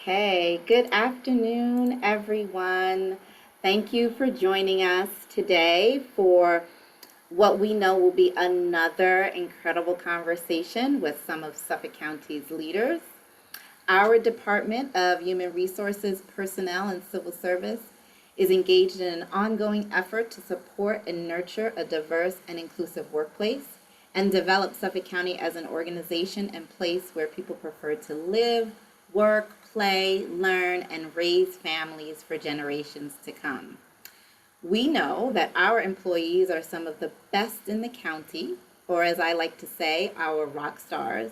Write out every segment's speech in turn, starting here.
Okay, good afternoon, everyone. Thank you for joining us today for what we know will be another incredible conversation with some of Suffolk County's leaders. Our Department of Human Resources, Personnel, and Civil Service is engaged in an ongoing effort to support and nurture a diverse and inclusive workplace and develop Suffolk County as an organization and place where people prefer to live, work, play, learn, and raise families for generations to come. We know that our employees are some of the best in the county, or as I like to say, our rock stars.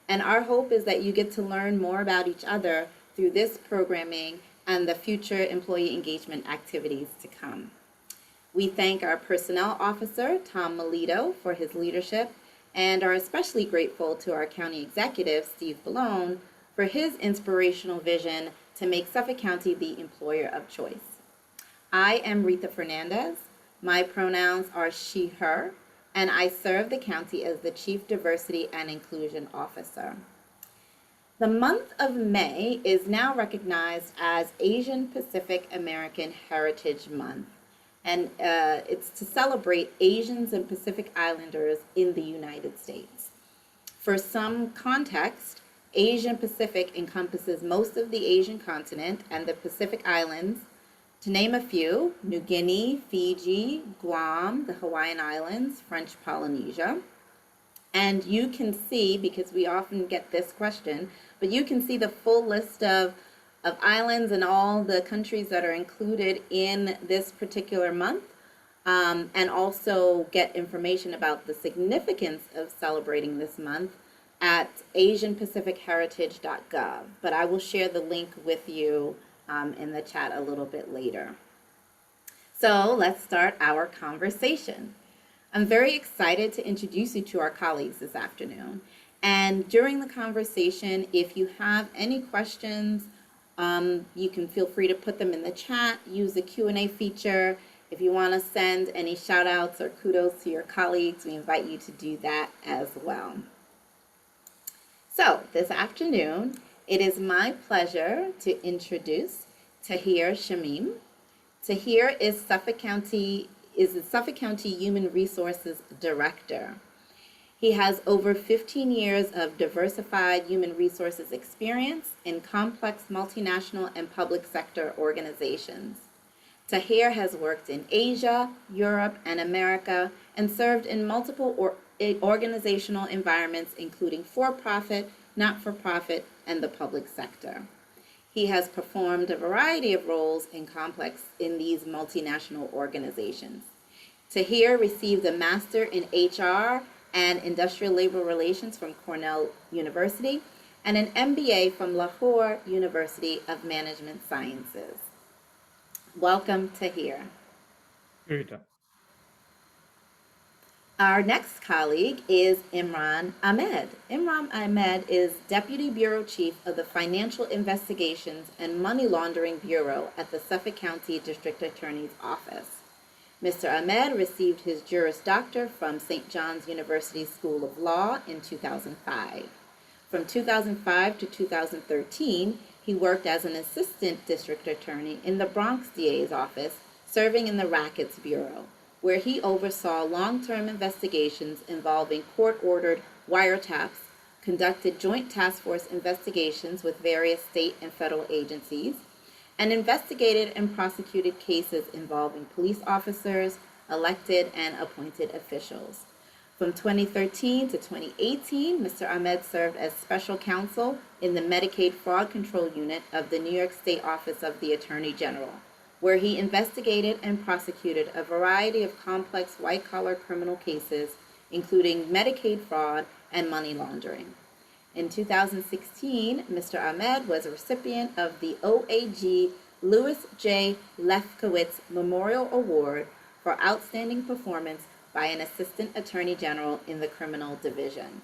And our hope is that you get to learn more about each other through this programming and the future employee engagement activities to come. We thank our Personnel Officer, Tom Melito, for his leadership, and are especially grateful to our County Executive, Steve Ballone, for his inspirational vision to make Suffolk County the employer of choice. I am Rita Fernandez. My pronouns are she, her, and I serve the county as the Chief Diversity and Inclusion Officer. The month of May is now recognized as Asian Pacific American Heritage Month, and it's to celebrate Asians and Pacific Islanders in the United States. For some context, Asian Pacific encompasses most of the Asian continent and the Pacific Islands. To name a few: New Guinea, Fiji, Guam, the Hawaiian Islands, French Polynesia. And you can see, because we often get this question, but you can see the full list of islands and all the countries that are included in this particular month, and also get information about the significance of celebrating this month at asianpacificheritage.gov. But I will share the link with you in the chat a little bit later. So let's start our conversation. I'm very excited to introduce you to our colleagues this afternoon. And during the conversation, if you have any questions, you can feel free to put them in the chat, use the Q&A feature. If you want to send any shout outs or kudos to your colleagues, we invite you to do that as well. So this afternoon, it is my pleasure to introduce Tahir Shamim. Tahir is the Suffolk County Human Resources Director. He has over 15 years of diversified human resources experience in complex multinational and public sector organizations. Tahir has worked in Asia, Europe, and America, and served in multiple organizational environments, including for-profit, not-for-profit, and the public sector. He has performed a variety of roles in these multinational organizations. Tahir received a Master in HR and Industrial Labor Relations from Cornell University and an MBA from Lahore University of Management Sciences. Welcome, Tahir. Rita. Our next colleague is Imran Ahmed. Imran Ahmed is Deputy Bureau Chief of the Financial Investigations and Money Laundering Bureau at the Suffolk County District Attorney's Office. Mr. Ahmed received his Juris Doctor from St. John's University School of Law in 2005. From 2005 to 2013, he worked as an Assistant District Attorney in the Bronx DA's office, serving in the Rackets Bureau, where he oversaw long-term investigations involving court-ordered wiretaps, conducted joint task force investigations with various state and federal agencies, and investigated and prosecuted cases involving police officers, elected and appointed officials. From 2013 to 2018, Mr. Ahmed served as special counsel in the Medicaid Fraud Control Unit of the New York State Office of the Attorney General, where he investigated and prosecuted a variety of complex white-collar criminal cases, including Medicaid fraud and money laundering. In 2016, Mr. Ahmed was a recipient of the OAG Louis J. Lefkowitz Memorial Award for outstanding performance by an Assistant Attorney General in the Criminal Division.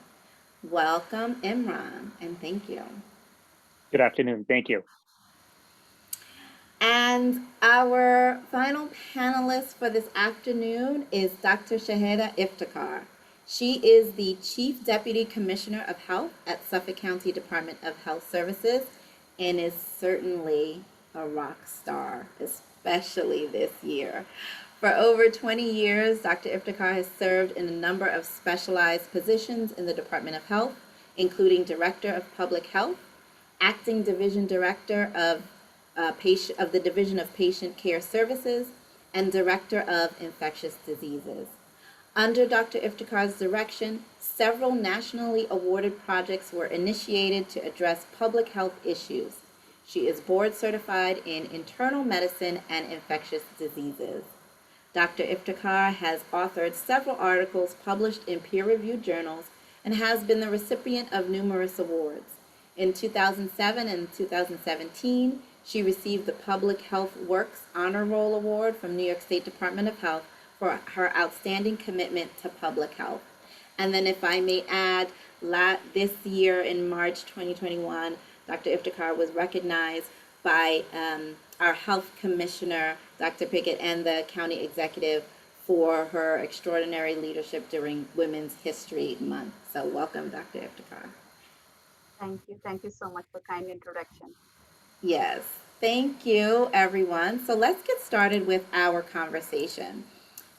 Welcome, Imran, and thank you. Good afternoon. Thank you. And our final panelist for this afternoon is Dr. Shaheda Iftikhar. She is the Chief Deputy Commissioner of Health at Suffolk County Department of Health Services and is certainly a rock star, especially this year. For over 20 years, Dr. Iftikhar has served in a number of specialized positions in the Department of Health, including Director of Public Health, Acting Division Director of the Division of Patient Care Services, and Director of Infectious Diseases. Under Dr. Iftikhar's direction, several nationally awarded projects were initiated to address public health issues. She is board certified in internal medicine and infectious diseases. Dr. Iftikhar has authored several articles published in peer-reviewed journals and has been the recipient of numerous awards. In 2007 and 2017, she received the Public Health Works Honor Roll Award from New York State Department of Health for her outstanding commitment to public health. And then if I may add, this year in March 2021, Dr. Iftikhar was recognized by our health commissioner, Dr. Pickett, and the county executive for her extraordinary leadership during Women's History Month. So welcome, Dr. Iftikhar. Thank you. Thank you so much for kind introduction. Yes, thank you, everyone. So let's get started with our conversation.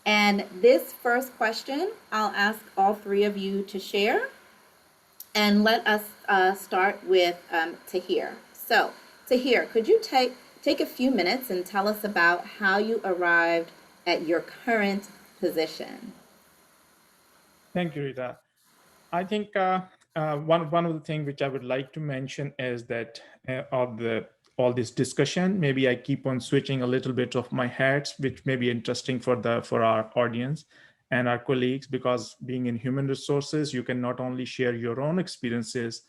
And this first question, I'll ask all three of you to share. And let us start with Tahir. So, Tahir, could you take a few minutes and tell us about how you arrived at your current position? Thank you, Rita. I think one of the things which I would like to mention is that all this discussion, maybe I keep on switching a little bit of my hats, which may be interesting for our audience and our colleagues, because being in human resources, you can not only share your own experiences,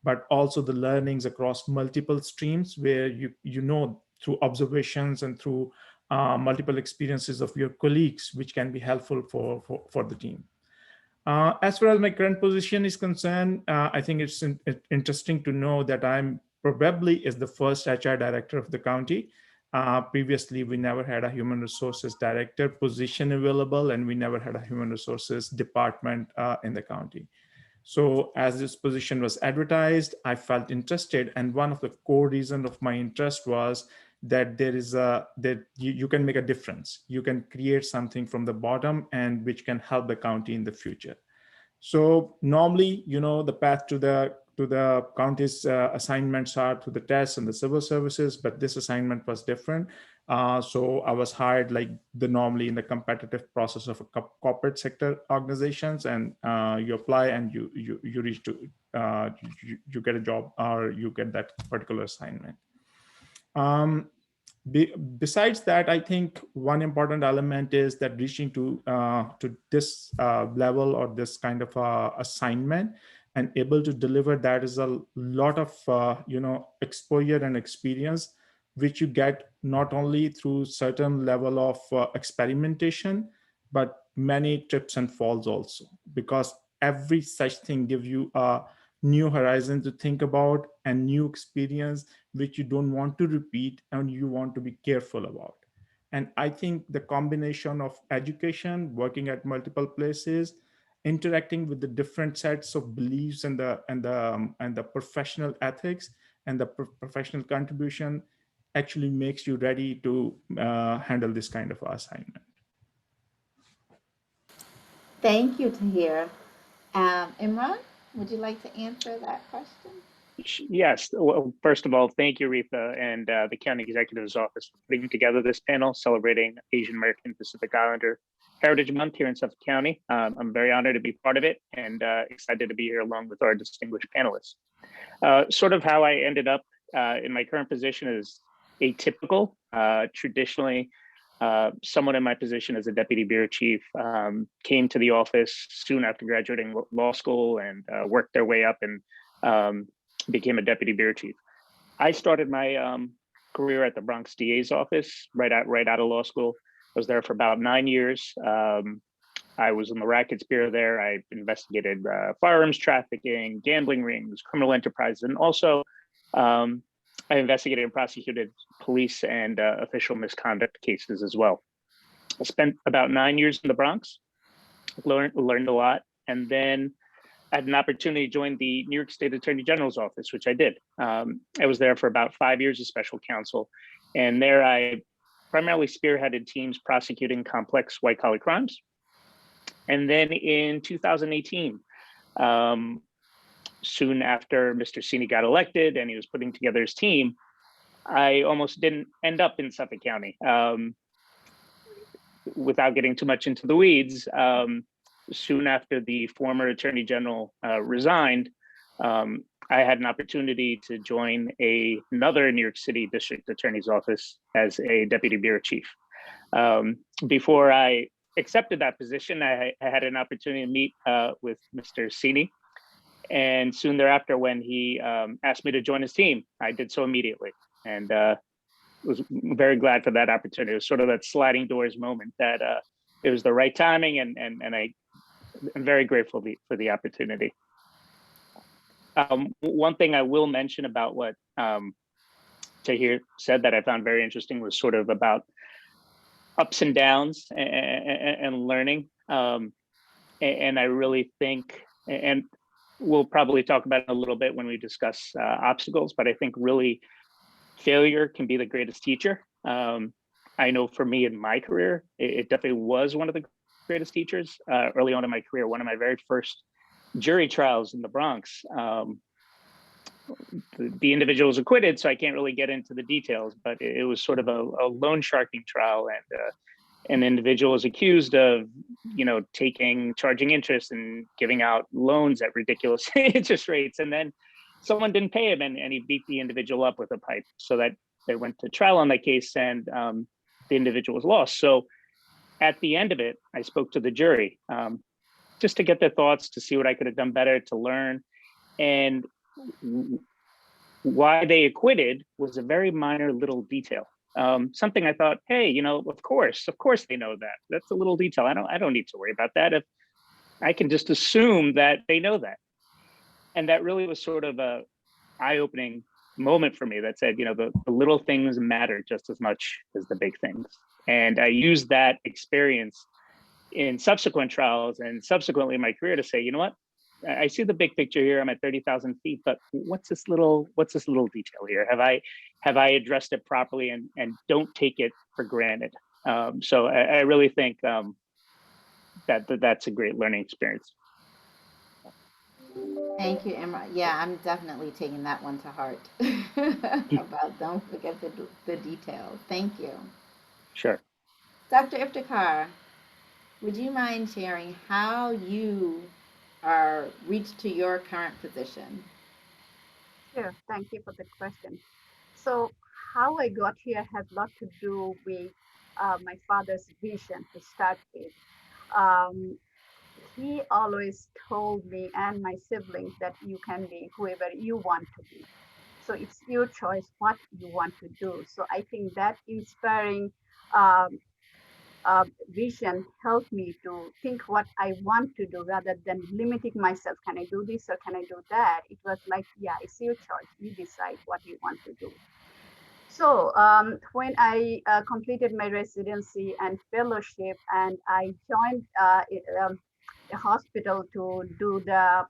but also the learnings across multiple streams where you know through observations and through multiple experiences of your colleagues, which can be helpful for the team. As far as my current position is concerned, I think it's interesting to know that I'm probably is the first HR director of the county. Previously, we never had a human resources director position available, and we never had a human resources department in the county. So as this position was advertised, I felt interested. And one of the core reasons of my interest was that that you can make a difference. You can create something from the bottom and which can help the county in the future. So normally, the path to the county's assignments are through the tests and the civil services, but this assignment was different. So I was hired like normally in the competitive process of a corporate sector organizations, and you apply and you reach to you get a job or you get that particular assignment. Besides that, I think one important element is that reaching to this level or this kind of assignment and able to deliver that is a lot of exposure and experience, which you get not only through certain level of experimentation, but many trips and falls also, because every such thing gives you a new horizon to think about and new experience which you don't want to repeat and you want to be careful about. And I think the combination of education, working at multiple places, interacting with the different sets of beliefs and the professional ethics and the professional contribution actually makes you ready to handle this kind of assignment. Thank you, Tahir. Imran, would you like to answer that question? Yes. Well, first of all, thank you, Rita, and the County Executive's Office for putting together this panel celebrating Asian American Pacific Islander Heritage Month here in Suffolk County. I'm very honored to be part of it and excited to be here along with our distinguished panelists. Sort of how I ended up in my current position is atypical. Traditionally, someone in my position as a deputy bureau chief came to the office soon after graduating law school and worked their way up and became a deputy bureau chief. I started my career at the Bronx DA's office right out of law school. I was there for about 9 years. I was in the rackets bureau there. I investigated firearms trafficking, gambling rings, criminal enterprises, and also I investigated and prosecuted police and official misconduct cases as well. I spent about 9 years in the Bronx, learned a lot, and then I had an opportunity to join the New York State Attorney General's office, which I did. I was there for about 5 years as special counsel. And there I primarily spearheaded teams prosecuting complex white collar crimes. And then in 2018, soon after Mr. Cini got elected and he was putting together his team, I almost didn't end up in Suffolk County. Without getting too much into the weeds, soon after the former Attorney General resigned, I had an opportunity to join another New York City District Attorney's office as a Deputy Bureau Chief. Before I accepted that position, I had an opportunity to meet with Mr. Cini. And soon thereafter, when he asked me to join his team, I did so immediately. And was very glad for that opportunity. It was sort of that sliding doors moment that it was the right timing, and I'm very grateful for the opportunity. One thing I will mention about what Tahir said that I found very interesting was sort of about ups and downs and learning. And I really think, and we'll probably talk about it a little bit when we discuss obstacles, but I think really failure can be the greatest teacher. I know for me in my career, it definitely was one of the greatest teachers. Early on in my career, one of my very first jury trials in the Bronx, the individual was acquitted, so I can't really get into the details, but it was sort of a loan sharking trial, and an individual was accused of, charging interest and giving out loans at ridiculous interest rates, and then someone didn't pay him, and he beat the individual up with a pipe, so that they went to trial on that case, and the individual was lost. So at the end of it, I spoke to the jury just to get their thoughts, to see what I could have done better, to learn. And why they acquitted was a very minor little detail. Something I thought, hey, of course they know that. That's a little detail. I don't need to worry about that. If I can just assume that they know that. And that really was sort of a eye-opening moment for me that said, the little things matter just as much as the big things. And I used that experience in subsequent trials and subsequently in my career to say, you know what? I see the big picture here. I'm at 30,000 feet, but what's this little detail here? Have I addressed it properly, and don't take it for granted? So I really think that's a great learning experience. Thank you, Imran. Yeah, I'm definitely taking that one to heart about don't forget the details. Thank you. Sure. Dr. Iftikhar, would you mind sharing how you are reached to your current position? Sure. Thank you for the question. So how I got here has a lot to do with my father's vision to start with. He always told me and my siblings that you can be whoever you want to be. So it's your choice what you want to do. So I think that inspiring um, vision helped me to think what I want to do rather than limiting myself. Can I do this or can I do that? It was like, yeah, it's your choice. You decide what you want to do. So when I completed my residency and fellowship, and I joined a hospital to do the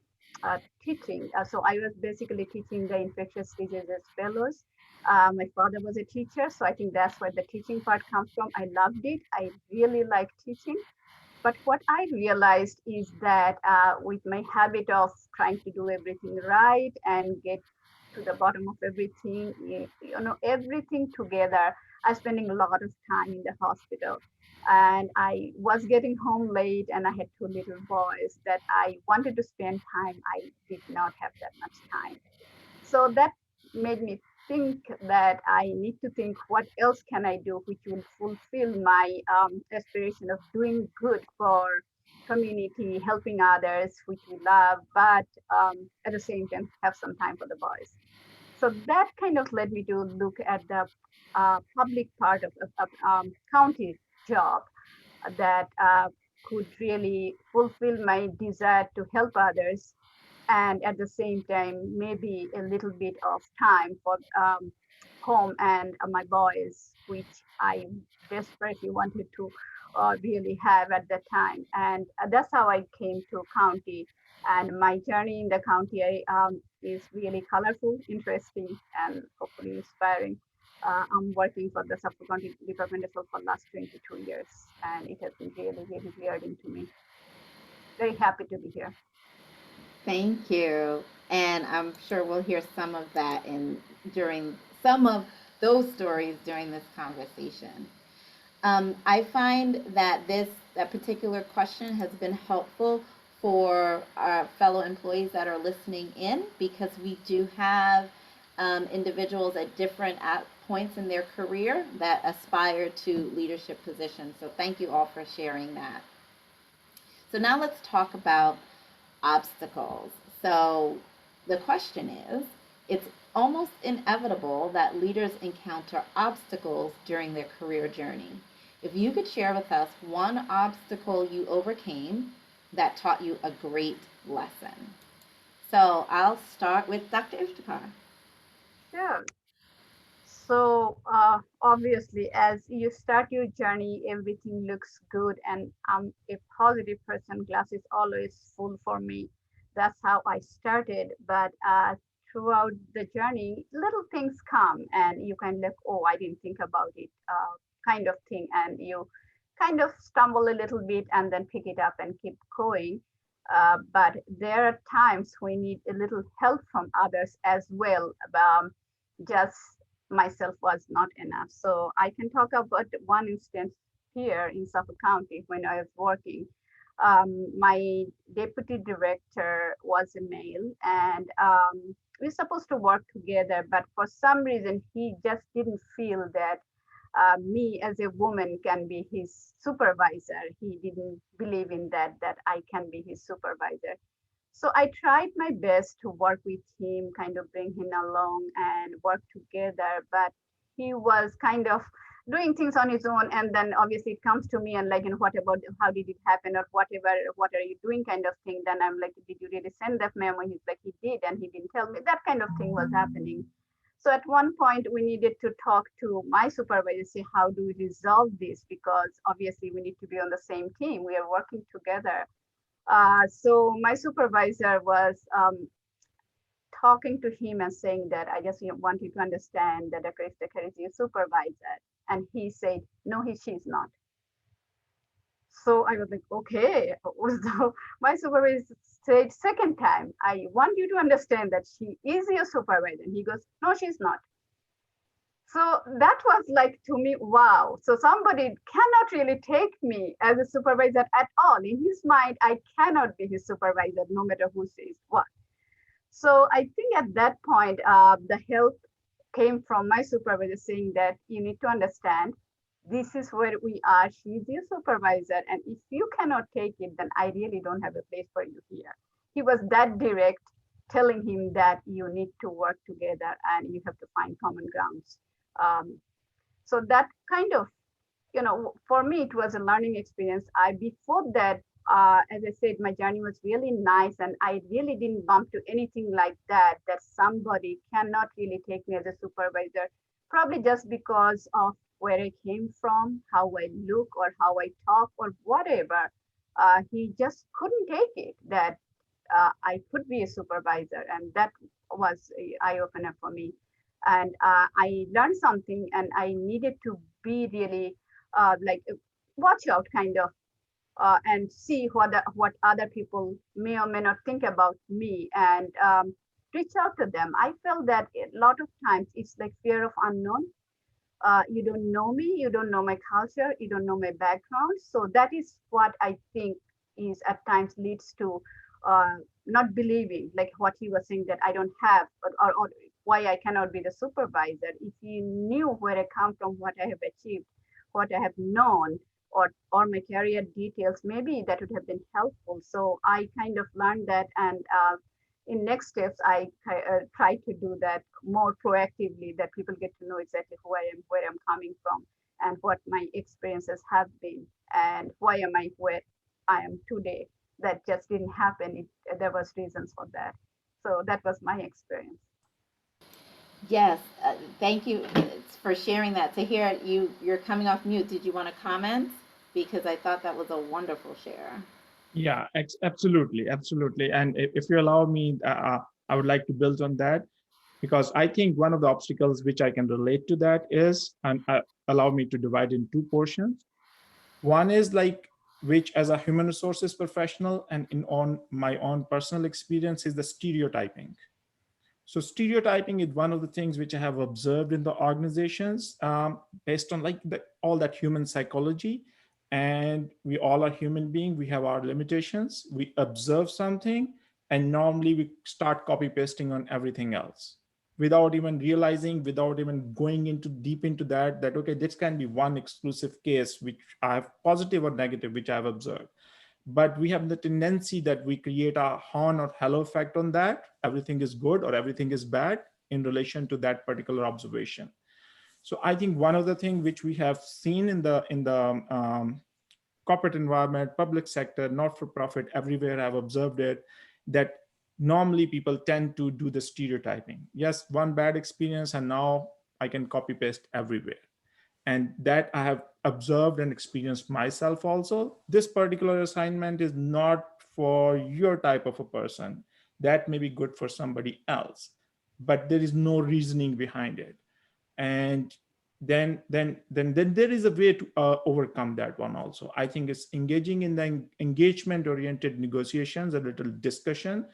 teaching. So I was basically teaching the infectious diseases fellows. My father was a teacher, so I think that's where the teaching part comes from. I loved it. I really like teaching. But what I realized is that with my habit of trying to do everything right and get to the bottom of everything, everything together, I spending a lot of time in the hospital. And I was getting home late, and I had two little boys that I wanted to spend time. I did not have that much time. So that made me think that I need to think what else can I do which will fulfill my aspiration of doing good for community, helping others, which we love, but at the same time have some time for the boys. So that kind of led me to look at the public part of county job that could really fulfill my desire to help others, and at the same time maybe a little bit of time for home and my boys, which I desperately wanted to really have at that time. And that's how I came to county. And my journey in the county is really colorful, interesting, and hopefully inspiring. I'm working for the Suffolk County Department of Health for the last 22 years, and it has been really, really rewarding to me. Very happy to be here. Thank you. And I'm sure we'll hear some of that during some of those stories during this conversation. I find that that particular question has been helpful for our fellow employees that are listening in, because we do have individuals at different points in their career that aspire to leadership positions. So thank you all for sharing that. So now let's talk about obstacles. So the question is, it's almost inevitable that leaders encounter obstacles during their career journey. If you could share with us one obstacle you overcame that taught you a great lesson. So I'll start with Dr. Iftikhar. Sure. So obviously, as you start your journey, everything looks good, and I'm a positive person. Glass is always full for me. That's how I started. But throughout the journey, little things come, and you can look, oh, I didn't think about it, kind of thing, and you kind of stumble a little bit and then pick it up and keep going. But there are times we need a little help from others as well. Just myself was not enough. So I can talk about one instance here in Suffolk County when I was working. My deputy director was a male, and we were supposed to work together, but for some reason he just didn't feel that me as a woman can be his supervisor. He didn't believe in that I can be his supervisor. So I tried my best to work with him, kind of bring him along and work together. But he was kind of doing things on his own. And then obviously it comes to me and like, what about, how did it happen or whatever, what are you doing kind of thing. Then I'm like, did you really send that memo? He's like, he did. And he didn't tell me. That kind of thing was happening. So at one point we needed to talk to my supervisor, say, how do we resolve this? Because obviously we need to be on the same team. We are working together. So my supervisor was talking to him and saying that I just want you to understand that Dr. Iftikhar is your supervisor. And he said, no, she's not. So I was like, okay. So my supervisor said second time, I want you to understand that she is your supervisor. And he goes, no, she's not. So that was like to me, wow. So somebody cannot really take me as a supervisor at all. In his mind, I cannot be his supervisor, no matter who says what. So I think at that point, the help came from my supervisor saying that you need to understand this is where we are. She's your supervisor. And if you cannot take it, then I really don't have a place for you here. He was that direct, telling him that you need to work together and you have to find common grounds. So that kind of, for me, it was a learning experience. Before that, as I said, my journey was really nice, and I really didn't bump to anything like that, that somebody cannot really take me as a supervisor, probably just because of where I came from, how I look, or how I talk, or whatever. He just couldn't take it that I could be a supervisor, and that was an eye opener for me. And I learned something, and I needed to be really like watch out, kind of, and see what other people may or may not think about me, and reach out to them. I felt that a lot of times it's like fear of unknown. You don't know me, you don't know my culture, you don't know my background. So that is what I think is at times leads to not believing, like what he was saying, that I don't have, or why I cannot be the supervisor. If you knew where I come from, what I have achieved, what I have known, or my career details, maybe that would have been helpful. So I kind of learned that, and in next steps, I try to do that more proactively, that people get to know exactly who I am, where I'm coming from, and what my experiences have been, and why am I where I am today. That just didn't happen. There was reasons for that. So that was my experience. Yes, thank you for sharing that. To hear you're coming off mute. Did you want to comment? Because I thought that was a wonderful share. Yeah, absolutely, absolutely. And if you allow me, I would like to build on that, because I think one of the obstacles which I can relate to that is, and allow me to divide in two portions. One is like, which as a human resources professional and in on my own personal experience, is the stereotyping. So stereotyping is one of the things which I have observed in the organizations, based on like all that human psychology. And we all are human beings. We have our limitations. We observe something, and normally we start copy pasting on everything else without even realizing, without even going into deep into that, that, okay, this can be one exclusive case which I have positive or negative, which I have observed. But we have the tendency that we create a horn or halo effect on that. Everything is good or everything is bad in relation to that particular observation. So I think one of the things which we have seen in the corporate environment, public sector, not for profit, everywhere I've observed it, that normally people tend to do the stereotyping. Yes, one bad experience, and now I can copy paste everywhere. And that I have observed and experienced myself also. This particular assignment is not for your type of a person. That may be good for somebody else, but there is no reasoning behind it. And then there is a way to overcome that one also. I think it's engaging in the engagement oriented negotiations, a little discussion,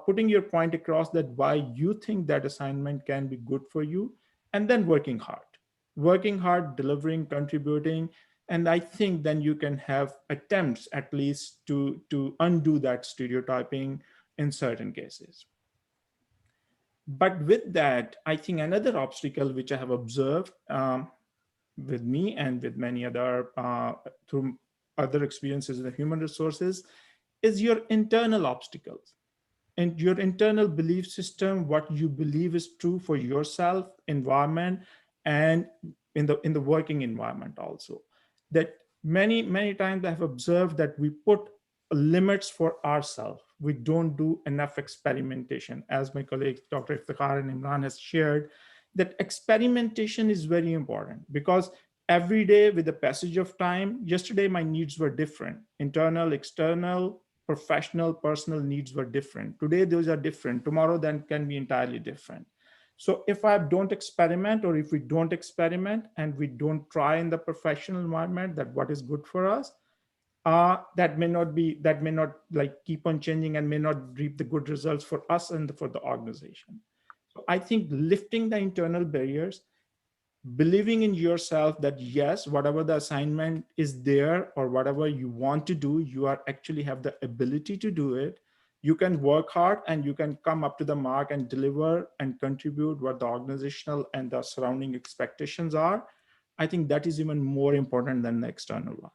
putting your point across that why you think that assignment can be good for you, and then working hard, delivering, contributing. And I think then you can have attempts at least to undo that stereotyping in certain cases. But with that, I think another obstacle which I have observed, with me and with many other, through other experiences in the human resources, is your internal obstacles and your internal belief system, what you believe is true for yourself, environment, and in the working environment also. That many times I have observed that we put limits for ourselves. We don't do enough experimentation. As my colleagues Dr. Iftikhar and Imran has shared, that experimentation is very important, because every day with the passage of time, yesterday my needs were different, internal, external, professional, personal needs were different. Today, those are different. Tomorrow, then can be entirely different. So if I don't experiment, or if we don't experiment and we don't try in the professional environment that what is good for us, that may not like keep on changing and may not reap the good results for us and for the organization. So I think lifting the internal barriers, believing in yourself that yes, whatever the assignment is there or whatever you want to do, you are actually have the ability to do it. You can work hard and you can come up to the mark and deliver and contribute what the organizational and the surrounding expectations are. I think that is even more important than the external one.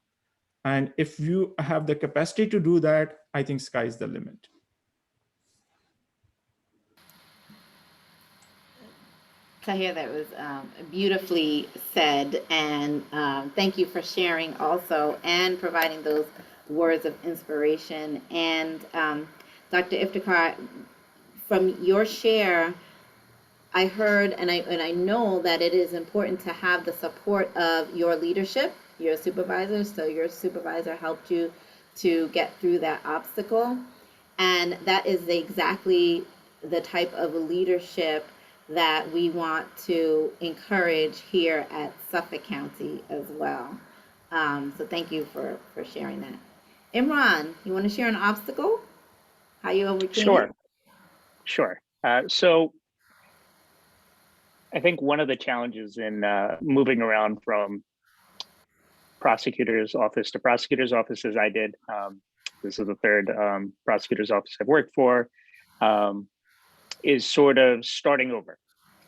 And if you have the capacity to do that, I think sky's the limit. Tahir, that was beautifully said, and thank you for sharing also and providing those words of inspiration. And Dr. Iftikhar, from your share, I heard and I know that it is important to have the support of your leadership, your supervisor. So your supervisor helped you to get through that obstacle. And that is exactly the type of leadership that we want to encourage here at Suffolk County as well. So thank you for sharing that. Imran, you want to share an obstacle? How you overcame it? Sure. So I think one of the challenges in moving around from prosecutor's office to prosecutor's office, as I did, this is the third prosecutor's office I've worked for, is sort of starting over.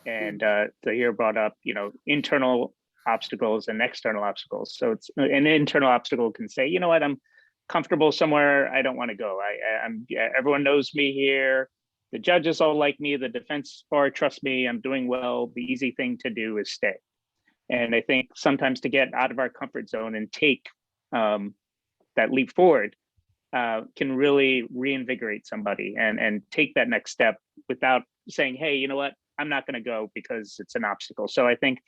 And Tahir brought up, internal obstacles and external obstacles. So it's an internal obstacle can say, you know what, I'm comfortable somewhere I don't want to go. I'm everyone knows me here. The judges all like me. The defense bar trusts me. I'm doing well. The easy thing to do is stay. And I think sometimes to get out of our comfort zone and take that leap forward can really reinvigorate somebody and take that next step without saying, hey, you know what, I'm not going to go because it's an obstacle. So I think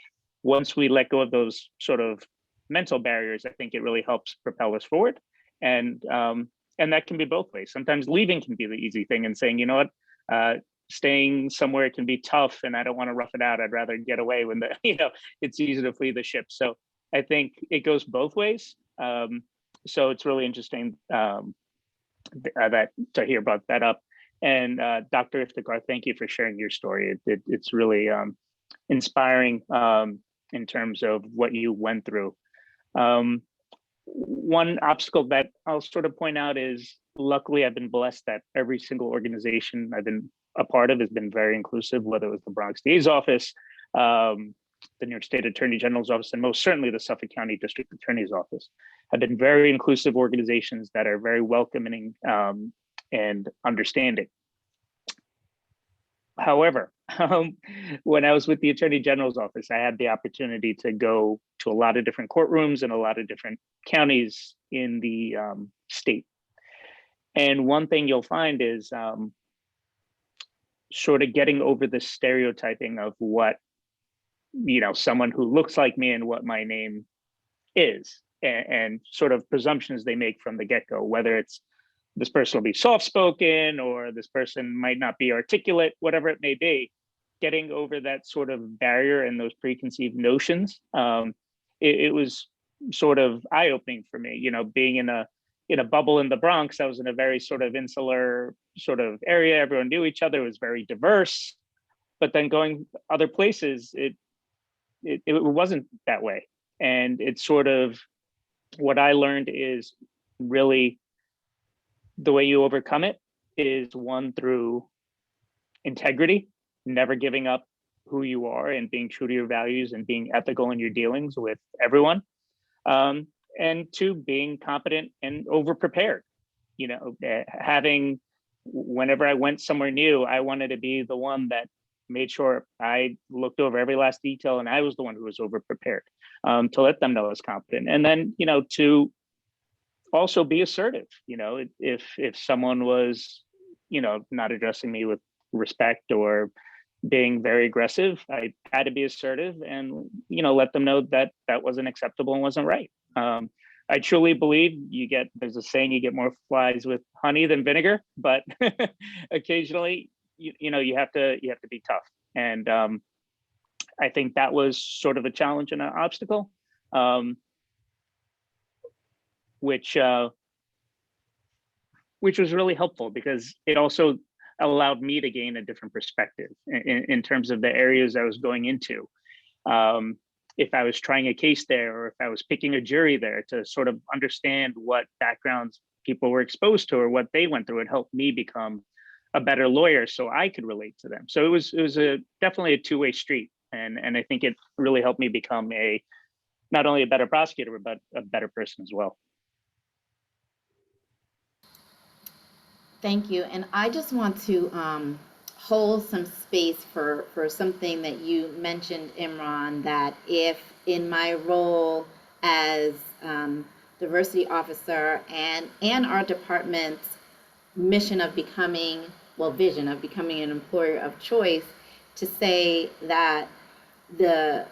once we let go of those sort of mental barriers, I think it really helps propel us forward. And that can be both ways. Sometimes leaving can be the easy thing and saying, you know what, staying somewhere can be tough and I don't want to rough it out. I'd rather get away when it's easy to flee the ship. So I think it goes both ways. So it's really interesting that Tahir brought that up. And Dr. Iftikhar, thank you for sharing your story. It's really inspiring in terms of what you went through. One obstacle that I'll sort of point out is, luckily, I've been blessed that every single organization I've been a part of has been very inclusive, whether it was the Bronx DA's office, the New York State Attorney General's office, and most certainly the Suffolk County District Attorney's office have been very inclusive organizations that are very welcoming and understanding. However, when I was with the Attorney General's office, I had the opportunity to go to a lot of different courtrooms in a lot of different counties in the state. And one thing you'll find is sort of getting over the stereotyping of what, someone who looks like me and what my name is, and sort of presumptions they make from the get-go, whether it's this person will be soft-spoken or this person might not be articulate, whatever it may be. Getting over that sort of barrier and those preconceived notions, it was sort of eye-opening for me. Being in a bubble in the Bronx, I was in a very sort of insular sort of area. Everyone knew each other. It was very diverse. But then going other places, it wasn't that way. And it's sort of what I learned is really the way you overcome it is one through integrity, never giving up who you are and being true to your values and being ethical in your dealings with everyone. And two, being competent and over-prepared. Whenever I went somewhere new, I wanted to be the one that made sure I looked over every last detail and I was the one who was over-prepared to let them know I was competent. And then, to also be assertive. If someone was, not addressing me with respect or being very aggressive, I had to be assertive and, let them know that that wasn't acceptable and wasn't right. I truly believe there's a saying, you get more flies with honey than vinegar, but occasionally, you have to be tough. And I think that was sort of a challenge and an obstacle. Which was really helpful because it also allowed me to gain a different perspective in terms of the areas I was going into. If I was trying a case there, or if I was picking a jury there, to sort of understand what backgrounds people were exposed to or what they went through, it helped me become a better lawyer so I could relate to them. So it was definitely a two-way street. And I think it really helped me become not only a better prosecutor, but a better person as well. Thank you. And I just want to hold some space for something that you mentioned, Imran, that if in my role as diversity officer and our department's vision of becoming an employer of choice, to say that the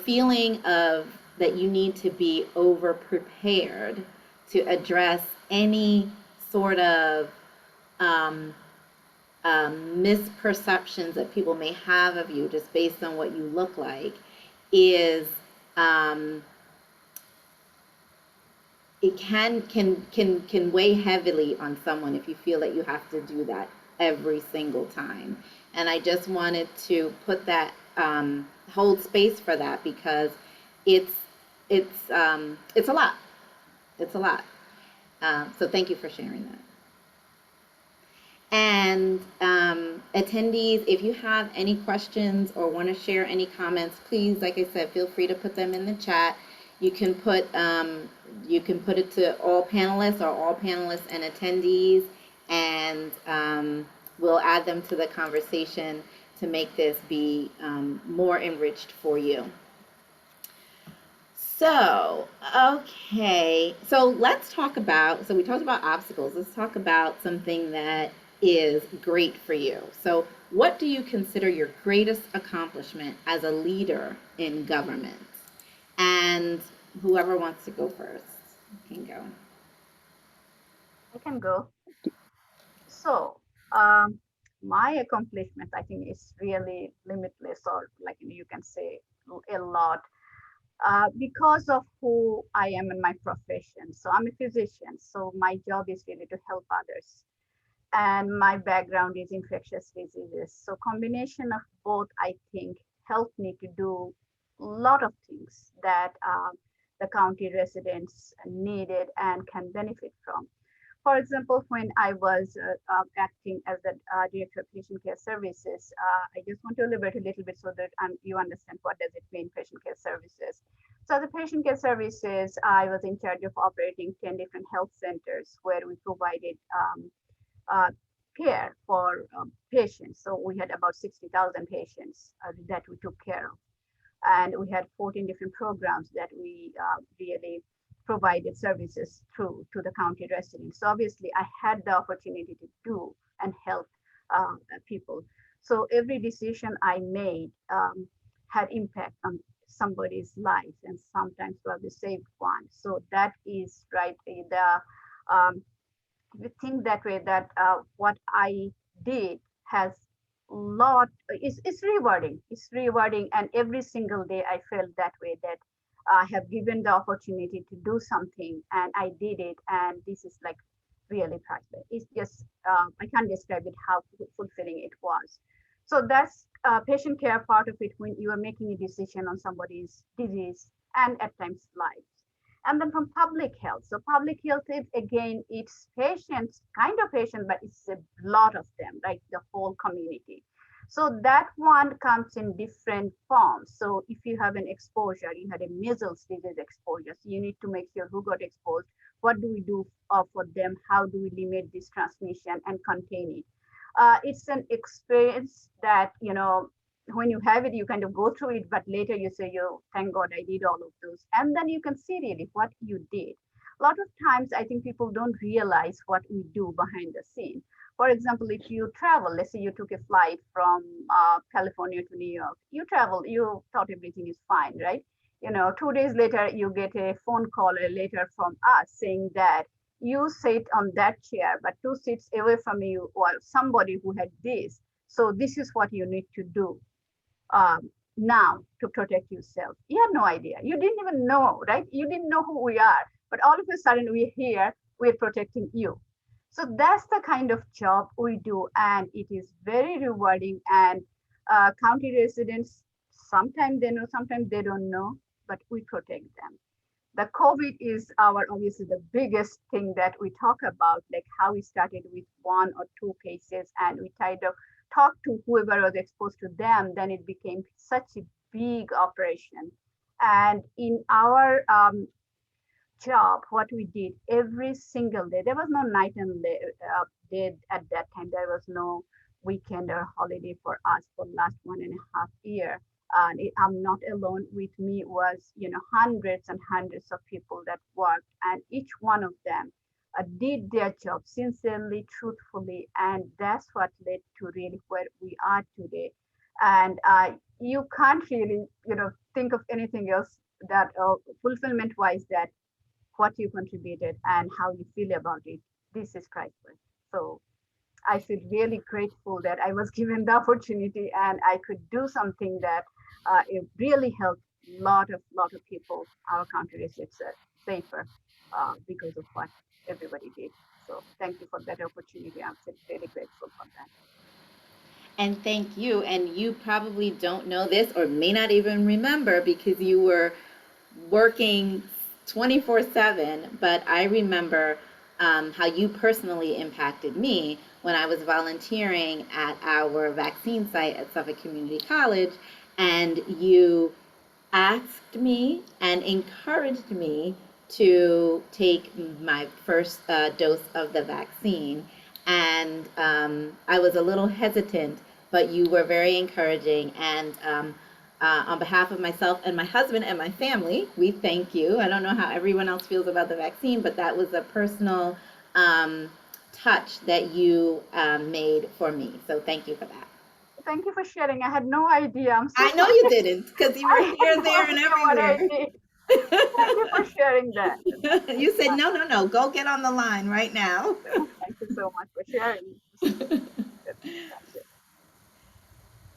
feeling of that you need to be over prepared to address any sort of misperceptions that people may have of you just based on what you look like is it can weigh heavily on someone if you feel that you have to do that every single time. And I just wanted to put that hold space for that because it's a lot. It's a lot. So thank you for sharing that. And attendees, if you have any questions or want to share any comments, please, like I said, feel free to put them in the chat. You can put it to all panelists or all panelists and attendees, and we'll add them to the conversation to make this be more enriched for you. So, okay, so let's talk about, so we talked about obstacles. Let's talk about something that is great for you. So what do you consider your greatest accomplishment as a leader in government? And whoever wants to go first can go. I can go. So, um, my accomplishments, I think, is really limitless, or like you can say a lot, because of who I am in my profession. So, I'm a physician. So, my job is really to help others, and my background is infectious diseases. So, combination of both, I think, helped me to do a lot of things that the county residents needed and can benefit from. For example, when I was acting as the director of patient care services, I just want to elaborate a little bit so that you understand what does it mean, patient care services. So the patient care services, I was in charge of operating 10 different health centers where we provided uh, care for patients. So we had about 60,000 patients that we took care of, and we had 14 different programs that we really provided services through to the county residents. So obviously, I had the opportunity to do and help people. So every decision I made had impact on somebody's life, and sometimes probably saved one. So that is right. We think that way, that what I did has lot is rewarding. It's rewarding, and every single day I felt that way, that I have given the opportunity to do something and I did it, and this is like really priceless. It's just I can't describe it how fulfilling it was. So that's patient care part of it, when you are making a decision on somebody's disease and at times life. And then from public health. So public health is, again, it's patients, kind of patient, but it's a lot of them, right? The whole community. So that one comes in different forms. So if you have an exposure, you had a measles disease exposure, so you need to make sure who got exposed, what do we do for them, how do we limit this transmission and contain it. It's an experience that, when you have it, you kind of go through it, but later you say, "You, thank God I did all of those," and then you can see really what you did. A lot of times, I think people don't realize what we do behind the scene. For example, if you travel, let's say you took a flight from California to New York, you travel, you thought everything is fine, right? 2 days later, you get a phone call, a letter from us saying that you sit on that chair, but 2 seats away from you or somebody who had this. So this is what you need to do now to protect yourself. You had no idea. You didn't even know, right? You didn't know who we are. But all of a sudden, we're here, we're protecting you. So that's the kind of job we do. And it is very rewarding. And county residents, sometimes they know, sometimes they don't know, but we protect them. The COVID is our obviously the biggest thing that we talk about, like how we started with 1 or 2 cases and we tried to talk to whoever was exposed to them, then it became such a big operation. And in our job, what we did every single day, there was no night and day at that time. There was no weekend or holiday for us for last 1.5 year. And I'm not alone. With me was, hundreds and hundreds of people that worked, and each one of them did their job sincerely, truthfully, and that's what led to really where we are today. And you can't really, think of anything else that fulfillment-wise, that what you contributed and how you feel about it. This is priceless. So I feel really grateful that I was given the opportunity and I could do something that it really helped lot of people. Our country is safer because of what everybody did. So thank you for that opportunity. I'm really grateful for that. And thank you. And you probably don't know this or may not even remember because you were working 24/7, but I remember how you personally impacted me when I was volunteering at our vaccine site at Suffolk Community College, and you asked me and encouraged me to take my first dose of the vaccine. And I was a little hesitant, but you were very encouraging. And on behalf of myself and my husband and my family, we thank you. I don't know how everyone else feels about the vaccine, but that was a personal touch that you made for me. So thank you for that. Thank you for sharing. I had no idea. I'm so I know sorry. you didn't because you were I had here, no there, and idea what I everywhere. did. Thank you for sharing that. You said, no, no, no, go get on the line right now. Thank you so much for sharing. That's fantastic.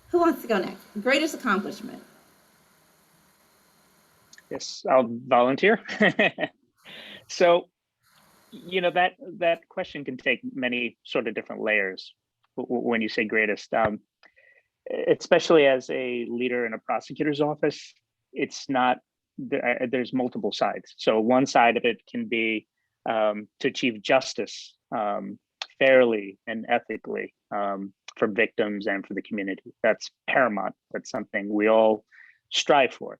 Who wants to go next? Greatest accomplishment. Yes, I'll volunteer. So, that question can take many sort of different layers when you say greatest. Especially as a leader in a prosecutor's office, it's not, there's multiple sides. So one side of it can be to achieve justice fairly and ethically for victims and for the community. That's paramount. That's something we all strive for.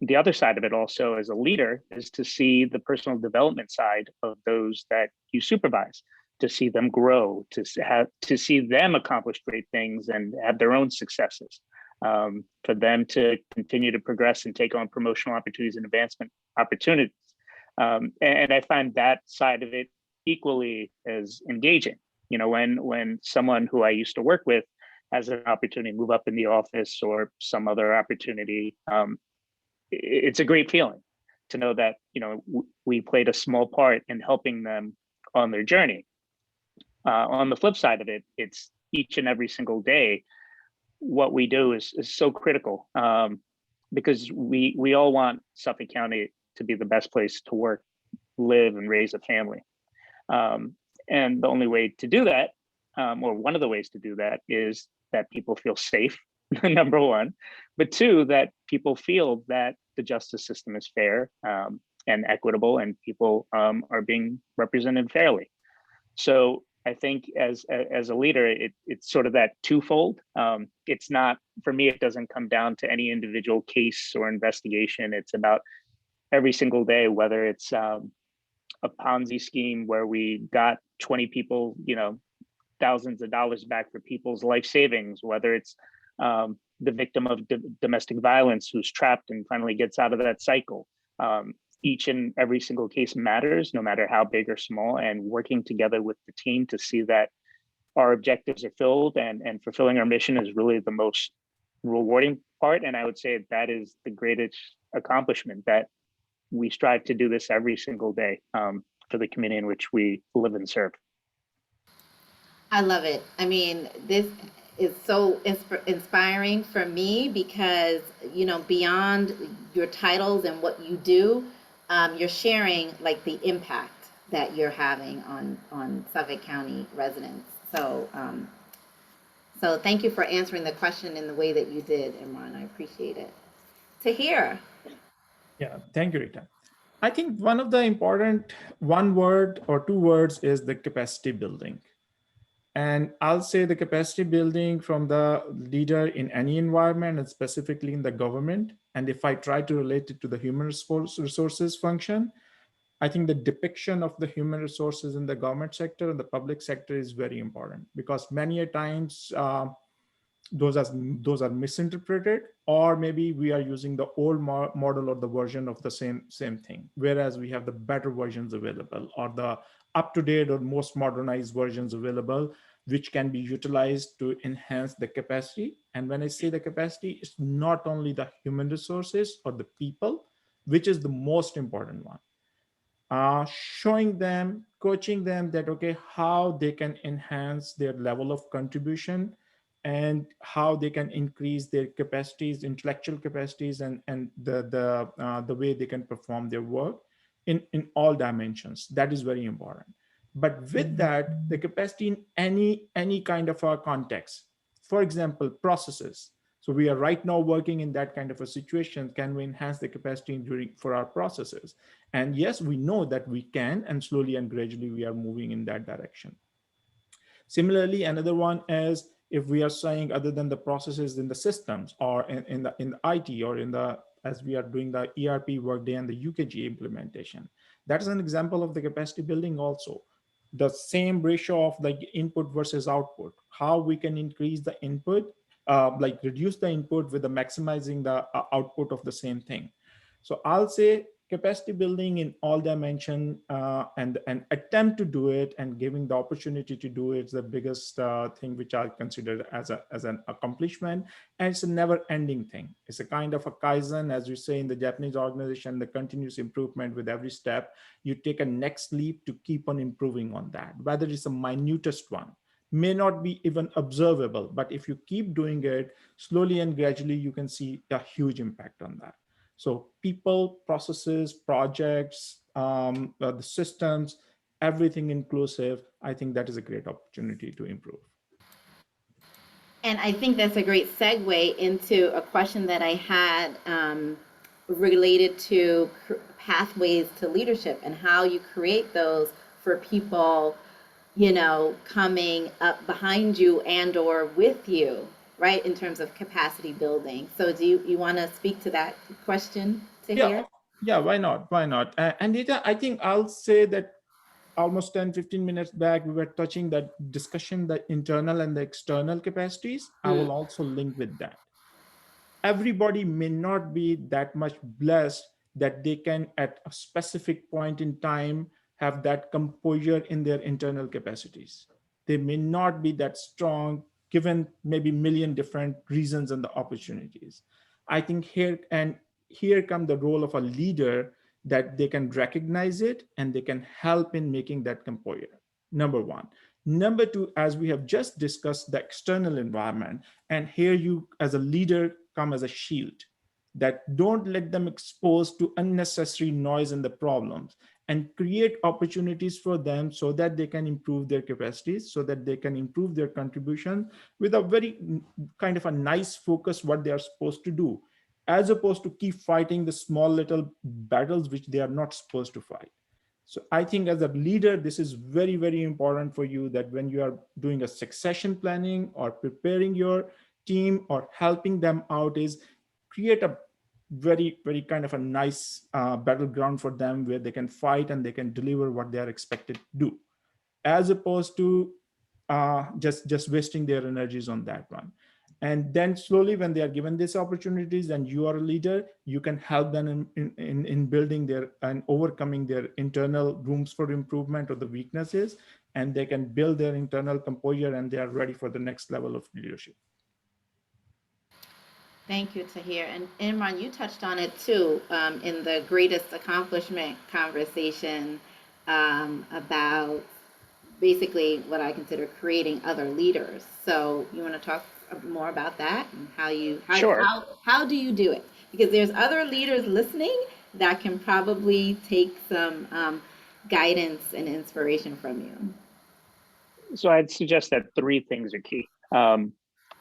The other side of it also as a leader is to see the personal development side of those that you supervise, to see them grow, to see them accomplish great things and have their own successes, for them to continue to progress and take on promotional opportunities and advancement opportunities. And I find that side of it equally as engaging. When someone who I used to work with has an opportunity to move up in the office or some other opportunity, it's a great feeling to know that we played a small part in helping them on their journey. On the flip side of it, it's each and every single day. What we do is so critical, because we all want Suffolk County to be the best place to work, live, and raise a family. And the only way to do that, or one of the ways to do that, is that people feel safe, number one, but two, that people feel that the justice system is fair and equitable, and people are being represented fairly. So I think as a leader, it's sort of that twofold. It's not, for me, it doesn't come down to any individual case or investigation. It's about every single day, whether it's a Ponzi scheme where we got 20 people, thousands of dollars back for people's life savings, whether it's the victim of domestic violence who's trapped and finally gets out of that cycle. Each and every single case matters, no matter how big or small, and working together with the team to see that our objectives are filled and fulfilling our mission is really the most rewarding part. And I would say that is the greatest accomplishment, that we strive to do this every single day for the community in which we live and serve. I love it. I mean, this is so inspiring for me because, beyond your titles and what you do, you're sharing like the impact that you're having on Suffolk County residents. So thank you for answering the question in the way that you did, Imran. I appreciate it. Tahir. Yeah, thank you, Rita. I think one of the important one word or two words is the capacity building. And I'll say the capacity building from the leader in any environment, and specifically in the government. And if I try to relate it to the human resources function, I think the depiction of the human resources in the government sector and the public sector is very important, because many a times those are misinterpreted, or maybe we are using the old model or the version of the same thing, whereas we have the better versions available, or the up-to-date or most modernized versions available, which can be utilized to enhance the capacity. And when I say the capacity, it's not only the human resources or the people, which is the most important one. Showing them, coaching them that, okay, how they can enhance their level of contribution and how they can increase their capacities, intellectual capacities, and the way they can perform their work in all dimensions. That is very important. But with that, the capacity in any kind of a context, for example, processes. So we are right now working in that kind of a situation. Can we enhance the capacity for our processes? And yes, we know that we can, and slowly and gradually we are moving in that direction. Similarly, another one is, if we are saying other than the processes in the systems or in the IT, or as we are doing the ERP Workday and the UKG implementation, that is an example of the capacity building also. The same ratio of like input versus output, how we can increase the input, like reduce the input with the maximizing the output of the same thing. So I'll say capacity building in all dimension and attempt to do it and giving the opportunity to do it is the biggest thing which I consider as an accomplishment. And it's a never ending thing. It's a kind of a Kaizen, as we say in the Japanese organization, the continuous improvement. With every step, you take a next leap to keep on improving on that, whether it's the minutest one, may not be even observable, but if you keep doing it slowly and gradually, you can see a huge impact on that. So people, processes, projects, the systems, everything inclusive, I think that is a great opportunity to improve. And I think that's a great segue into a question that I had related to pathways to leadership and how you create those for people, you know, coming up behind you and or with you, right, in terms of capacity building. So do you want to speak to that question to hear? Yeah, why not? Why not? And Rita, I think I'll say that almost 10-15 minutes back, we were touching that discussion, the internal and the external capacities. I will also link with that. Everybody may not be that much blessed that they can at a specific point in time have that composure in their internal capacities. They may not be that strong given maybe million different reasons and the opportunities. I think here come the role of a leader, that they can recognize it and they can help in making that composure. Number one. Number two, as we have just discussed, the external environment, and here you as a leader come as a shield, that don't let them exposed to unnecessary noise and the problems, and create opportunities for them so that they can improve their capacities, so that they can improve their contribution with a very kind of a nice focus what they are supposed to do, as opposed to keep fighting the small little battles which they are not supposed to fight. So I think as a leader, this is very, very important for you, that when you are doing a succession planning or preparing your team or helping them out, is create a very, very kind of a nice battleground for them where they can fight and they can deliver what they are expected to do, as opposed to just wasting their energies on that one. And then slowly, when they are given these opportunities and you are a leader, you can help them in building their and overcoming their internal rooms for improvement or the weaknesses, and they can build their internal composure and they are ready for the next level of leadership. Thank you, Tahir. And Imran, you touched on it too in the greatest accomplishment conversation about basically what I consider creating other leaders. So you want to talk more about that and Sure. how do you do it? Because there's other leaders listening that can probably take some guidance and inspiration from you. So I'd suggest that three things are key: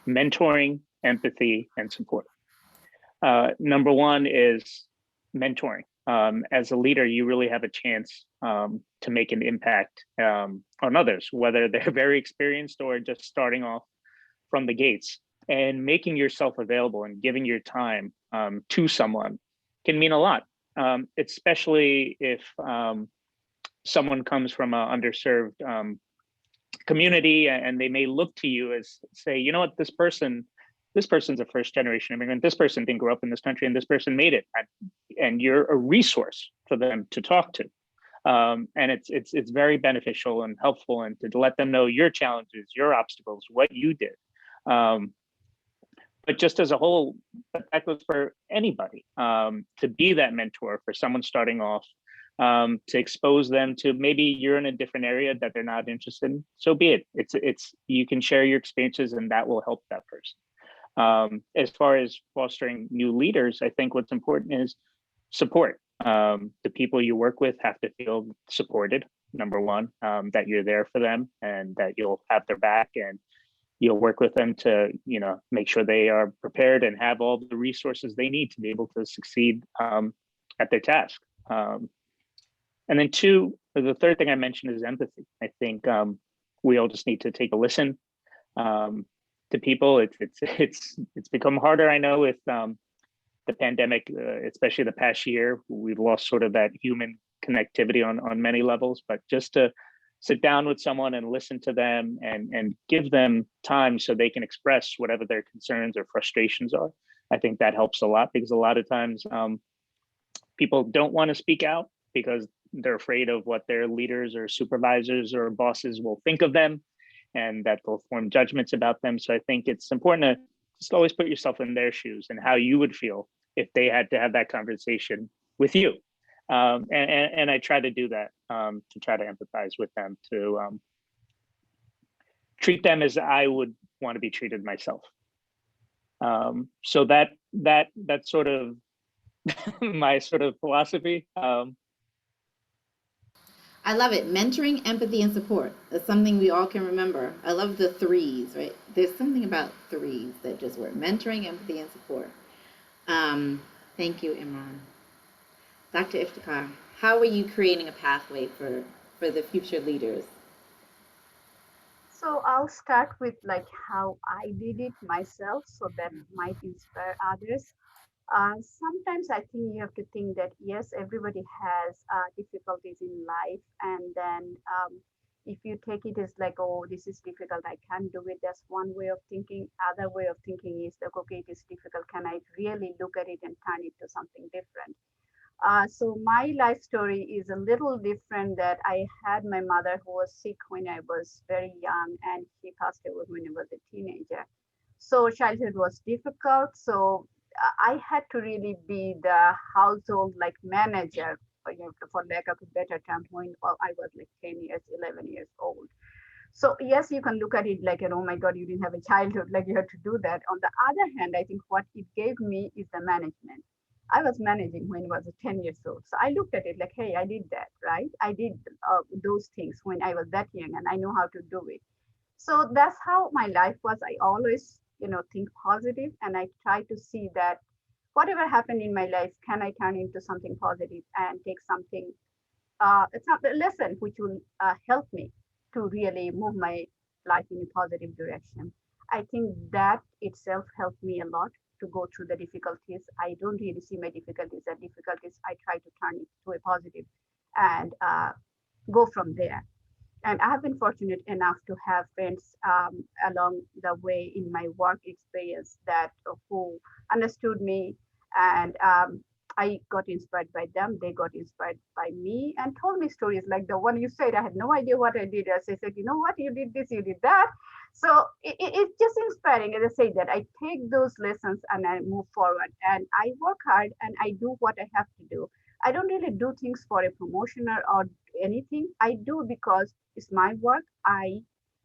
mentoring, empathy, and support. Number one is mentoring. As a leader, you really have a chance to make an impact on others, whether they're very experienced or just starting off from the gates. And making yourself available and giving your time to someone can mean a lot, especially if someone comes from an underserved community, and they may look to you as, say, you know what, this person's a first generation immigrant, this person didn't grow up in this country, and this person made it, and you're a resource for them to talk to. And it's very beneficial and helpful, and to let them know your challenges, your obstacles, what you did. But just as a whole, that goes for anybody, to be that mentor for someone starting off, to expose them to, maybe you're in a different area that they're not interested in, so be it. It's you can share your experiences and that will help that person. As far as fostering new leaders, I think what's important is support. The people you work with have to feel supported, number one, that you're there for them and that you'll have their back, and you'll work with them to, make sure they are prepared and have all the resources they need to be able to succeed at their task. And then two, the third thing I mentioned is empathy. I think we all just need to take a listen to people. It's become harder, I know, with the pandemic, especially the past year. We've lost sort of that human connectivity on many levels, but just to sit down with someone and listen to them and give them time so they can express whatever their concerns or frustrations are. I think that helps a lot, because a lot of times people don't want to speak out because they're afraid of what their leaders or supervisors or bosses will think of them, and that they'll form judgments about them. So I think it's important to just always put yourself in their shoes and how you would feel if they had to have that conversation with you. And I try to do that, to try to empathize with them, to treat them as I would want to be treated myself. So that's sort of my sort of philosophy. I love it. Mentoring, empathy, and support. That's something we all can remember. I love the threes, right? There's something about threes that just work. Mentoring, empathy, and support. Thank you, Imran. Dr. Iftikhar, how are you creating a pathway for the future leaders? So I'll start with like how I did it myself, so that might inspire others. Sometimes I think you have to think that yes, everybody has difficulties in life, and then if you take it as like, oh, this is difficult, I can't do it. That's one way of thinking. Other way of thinking is like, okay, it is difficult. Can I really look at it and turn it to something different? So my life story is a little different. That I had my mother who was sick when I was very young, and she passed away when I was a teenager. So childhood was difficult. So I had to really be the household like manager, for lack of a better term, when I was like 10 years, 11 years old. So yes, you can look at it like, oh my God, you didn't have a childhood, like you had to do that. On the other hand, I think what it gave me is the management. I was managing when I was 10 years old. So I looked at it like, hey, I did that, right? I did those things when I was that young, and I know how to do it. So that's how my life was. I always, think positive, and I try to see that whatever happened in my life, can I turn into something positive and take something, it's not a lesson which will help me to really move my life in a positive direction. I think that itself helped me a lot to go through the difficulties. I don't really see my difficulties as difficulties. I try to turn it to a positive and go from there. And I have been fortunate enough to have friends along the way in my work experience that who understood me, and I got inspired by them. They got inspired by me and told me stories like the one you said. I had no idea what I did. As I said, you know what, you did this, you did that. So it's just inspiring. As I say that, I take those lessons and I move forward, and I work hard and I do what I have to do. I don't really do things for a promotion or anything. I do because it's my work. I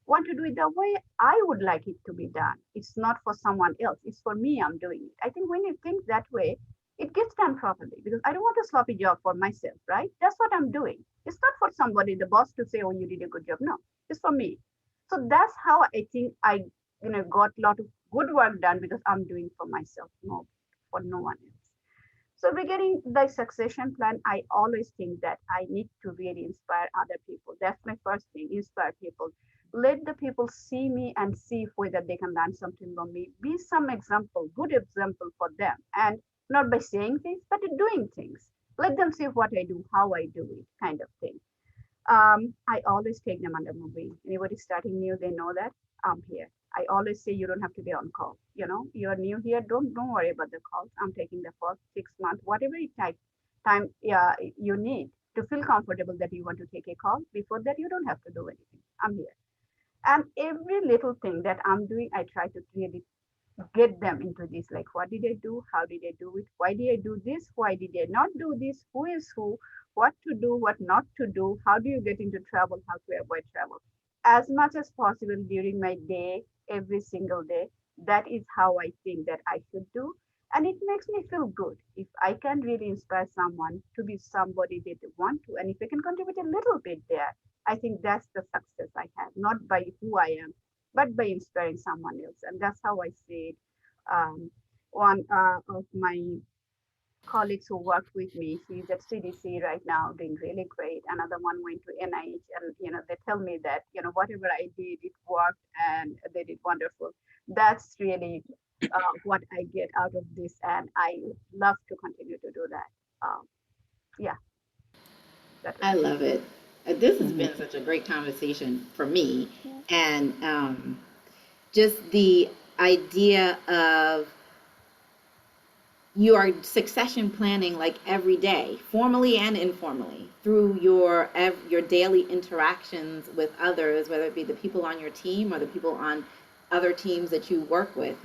want to do it the way I would like it to be done. It's not for someone else. It's for me. I'm doing it. I think when you think that way, it gets done properly, because I don't want a sloppy job for myself, right? That's what I'm doing. It's not for somebody, the boss, to say, oh, you did a good job. No, it's for me. So that's how I think I, got a lot of good work done, because I'm doing for myself, no, for no one else. So regarding the succession plan, I always think that I need to really inspire other people. That's my first thing, inspire people. Let the people see me and see whether they can learn something from me. Be some example, good example for them. And not by saying things, but doing things. Let them see what I do, how I do it, kind of thing. I always take them under my wing. Anybody starting new, they know that I'm here. I always say you don't have to be on call. You're new here. Don't worry about the calls. I'm taking the first 6 months, whatever it takes time you need to feel comfortable that you want to take a call. Before that, you don't have to do anything. I'm here. And every little thing that I'm doing, I try to really get them into this, like, what did I do, how did I do it, why did I do this, why did I not do this, who is who, what to do, what not to do, how do you get into trouble, how to avoid trouble, as much as possible during my day, every single day. That is how I think that I should do, and it makes me feel good if I can really inspire someone to be somebody they want to, and if I can contribute a little bit there, I think that's the success I have, not by who I am, but by inspiring someone else. And that's how I see it. One of my colleagues who worked with me, she's at CDC right now, doing really great. Another one went to NIH, and they tell me that whatever I did, it worked, and they did wonderful. That's really what I get out of this, and I love to continue to do that. Yeah, I love it. This has Mhm. been such a great conversation for me, yeah. and just the idea of you are succession planning like every day, formally and informally, through your daily interactions with others, whether it be the people on your team or the people on other teams that you work with.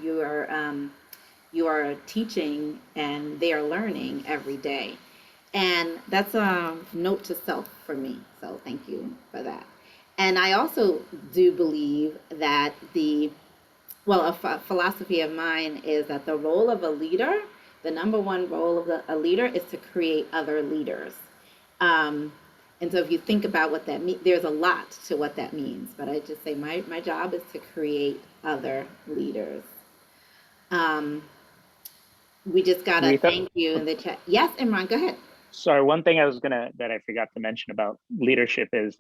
You are teaching and they are learning every day, and that's a note to self for me. So thank you for that. And I also do believe that philosophy of mine is that the role of a leader, the number one role of a leader, is to create other leaders. Um, and so if you think about what that means, there's a lot to what that means. But I just say my job is to create other leaders. Um, we just got a Retha, thank you in the chat. Yes, Imran, go ahead. sorry, one thing that I forgot to mention about leadership is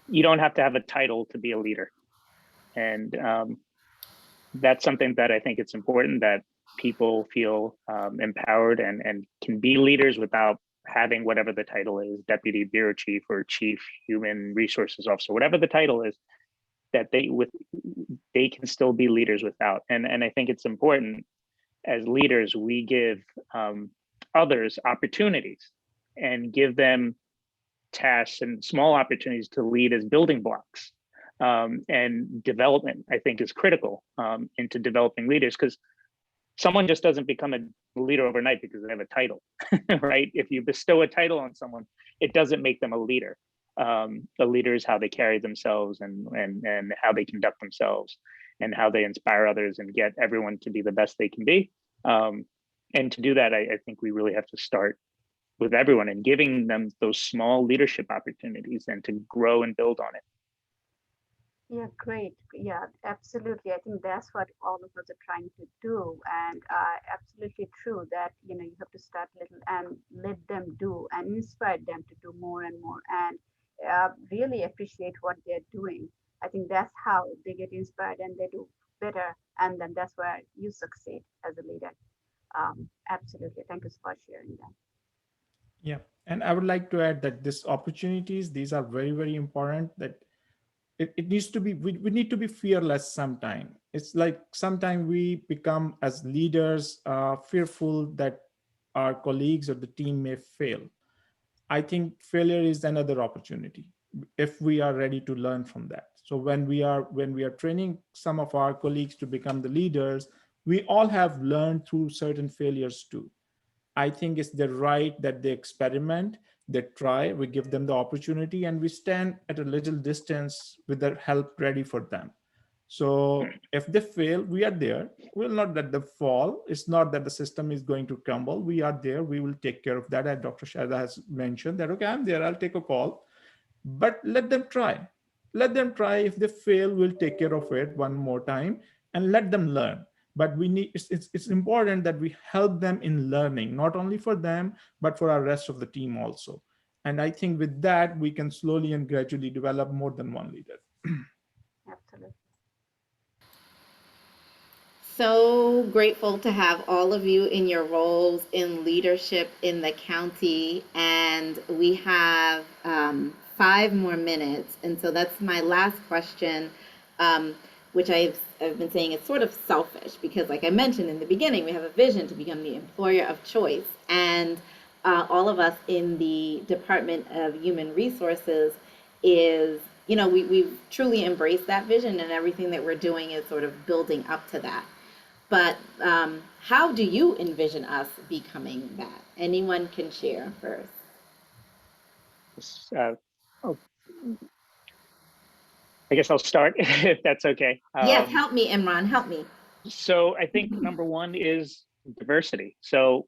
you don't have to have a title to be a leader. And that's something that I think it's important that people feel empowered and can be leaders without having whatever the title is, deputy bureau chief or chief human resources officer, whatever the title is, that they can still be leaders without. And I think it's important as leaders, we give others opportunities and give them tasks and small opportunities to lead as building blocks. And development, I think, is critical into developing leaders, because someone just doesn't become a leader overnight because they have a title, right? If you bestow a title on someone, it doesn't make them a leader. A leader is how they carry themselves and how they conduct themselves and how they inspire others and get everyone to be the best they can be. And to do that, I think we really have to start with everyone and giving them those small leadership opportunities and to grow and build on it. Yeah, great. Yeah, absolutely. I think that's what all of us are trying to do, and absolutely true that you have to start little and let them do and inspire them to do more and more, and really appreciate what they're doing. I think that's how they get inspired and they do better, and then that's where you succeed as a leader. Absolutely. Thank you for sharing that. Yeah. And I would like to add that these opportunities, these are very, very important, that it needs to be, we need to be fearless sometime. It's like sometimes we become as leaders fearful that our colleagues or the team may fail. I think failure is another opportunity if we are ready to learn from that. So when we are training some of our colleagues to become the leaders, we all have learned through certain failures too. I think it's the right that they experiment, they try, we give them the opportunity, and we stand at a little distance with their help ready for them. So if they fail, we are there. We'll not let them fall. It's not that the system is going to crumble. We are there. We will take care of that. As Dr. Shada has mentioned that, okay, I'm there. I'll take a call, but let them try. Let them try. If they fail, we'll take care of it one more time and let them learn. But we need, it's important that we help them in learning, not only for them, but for our rest of the team also. And I think with that, we can slowly and gradually develop more than one leader. Absolutely. So grateful to have all of you in your roles in leadership in the county. And we have 5 more minutes. And so that's my last question, which I've been saying it's sort of selfish because, like I mentioned in the beginning, we have a vision to become the employer of choice. And all of us in the Department of Human Resources is, we've truly embraced that vision, and everything that we're doing is sort of building up to that. But how do you envision us becoming that? Anyone can share first. Oh, I guess I'll start if that's okay. Yes, help me, Imran, help me. So I think number one is diversity. So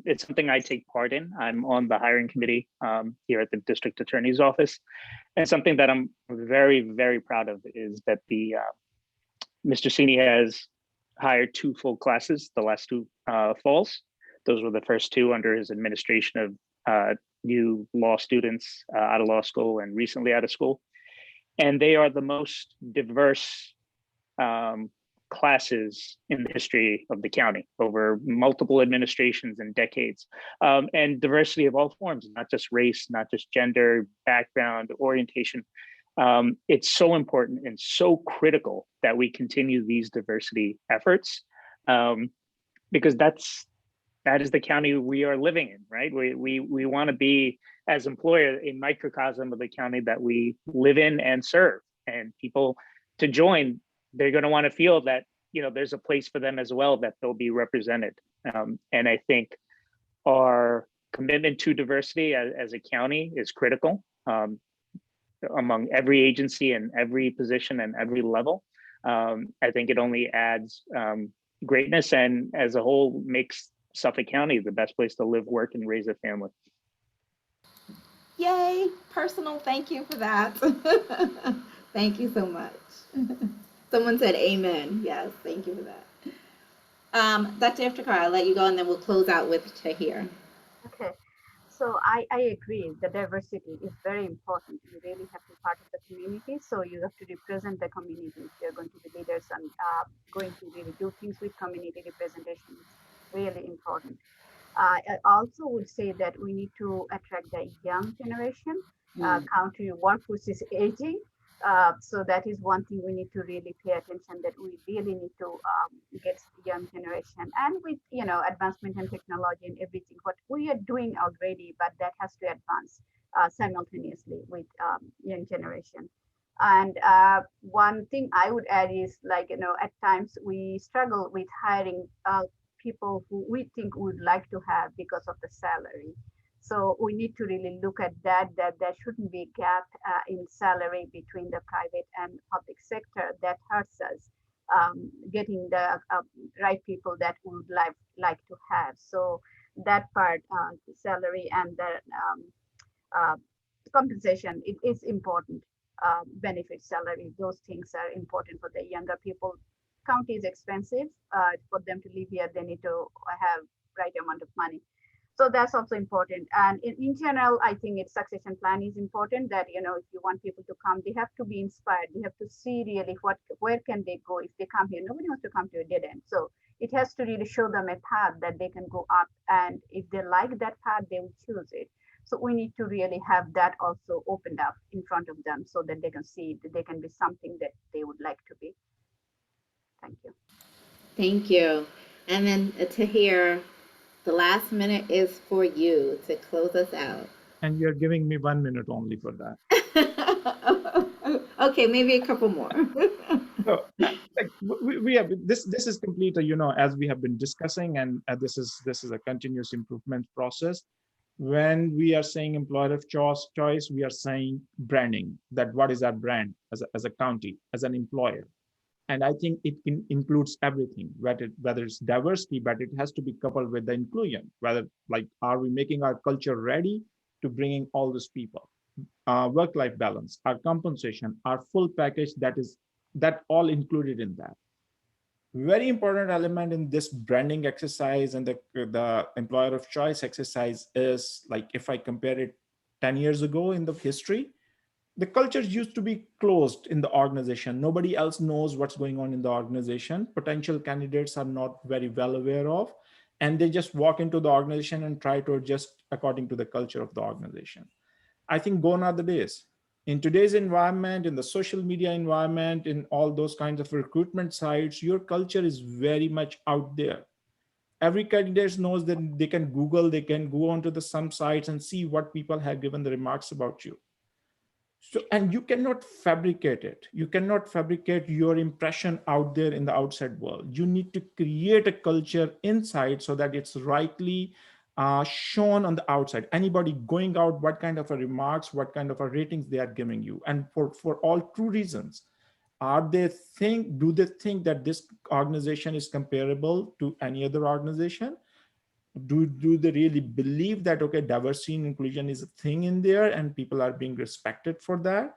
it's something I take part in. I'm on the hiring committee here at the district attorney's office. And something that I'm very, very proud of is that Mr. Sini has hired 2 full classes the last 2 falls. Those were the first 2 under his administration of new law students out of law school and recently out of school. And they are the most diverse classes in the history of the county over multiple administrations and decades. And diversity of all forms, not just race, not just gender, background, orientation. It's so important and so critical that we continue these diversity efforts. because that is the county we are living in, right? We want to be, as employer, a microcosm of the county that we live in and serve. And people to join, they're going to want to feel that, you know, there's a place for them as well, that they'll be represented. And I think our commitment to diversity as a county is critical, among every agency and every position and every level. I think it only adds greatness, and as a whole makes Suffolk County the best place to live, work, and raise a family. Yay, personal thank you for that. Thank you so much. Someone said amen. Yes, thank you for that. Dr. Iftikhar, I'll let you go and then we'll close out with Tahir. Okay. So I agree. The diversity is very important. You really have to be part of the community. So you have to represent the community. If you're going to be leaders and going to really do things with community representation, is really important. I also would say that we need to attract the young generation. Country workforce is aging. So that is one thing we need to really pay attention, that we really need to get young generation, and with advancement in technology and everything what we are doing already, but that has to advance simultaneously with young generation. And one thing I would add is, like, at times we struggle with hiring people who we think would like to have because of the salary. So we need to really look at that there shouldn't be a gap in salary between the private and public sector that hurts us getting the right people that we would like to have. So that part, salary and the uh, compensation, it is important. Benefit, salary, those things are important for the younger people. County is expensive. For them to live here, they need to have right amount of money. So that's also important. And in general, I think its succession plan is important, that, if you want people to come, they have to be inspired. They have to see really where can they go if they come here. Nobody wants to come to a dead end. So it has to really show them a path that they can go up. And if they like that path, they will choose it. So we need to really have that also opened up in front of them so that they can see that they can be something that they would like to be. Thank you. Thank you. And then Tahir, the last minute is for you to close us out. And you're giving me 1 minute only for that. Okay, maybe a couple more. So, like we have this. This is complete. As we have been discussing, and this is a continuous improvement process. When we are saying employer of choice, we are saying branding. That what is our brand as a county, as an employer. And I think it includes everything, whether it's diversity, but it has to be coupled with the inclusion. Whether, like, are we making our culture ready to bringing all these people? Work-life balance, our compensation, our full package, that all included in that. Very important element in this branding exercise and the employer of choice exercise is, like, if I compare it 10 years ago in the history, the cultures used to be closed in the organization. Nobody else knows what's going on in the organization. Potential candidates are not very well aware of, and they just walk into the organization and try to adjust according to the culture of the organization. I think gone are the days. In today's environment, in the social media environment, in all those kinds of recruitment sites, your culture is very much out there. Every candidate knows that they can Google, they can go onto the some sites and see what people have given the remarks about you. So, and you cannot fabricate it. You cannot fabricate your impression out there in the outside world. You need to create a culture inside so that it's rightly shown on the outside. Anybody going out, what kind of a remarks, what kind of a ratings they are giving you, and for all true reasons. Do they think that this organization is comparable to any other organization? Do they really believe that, okay, diversity and inclusion is a thing in there and people are being respected for that?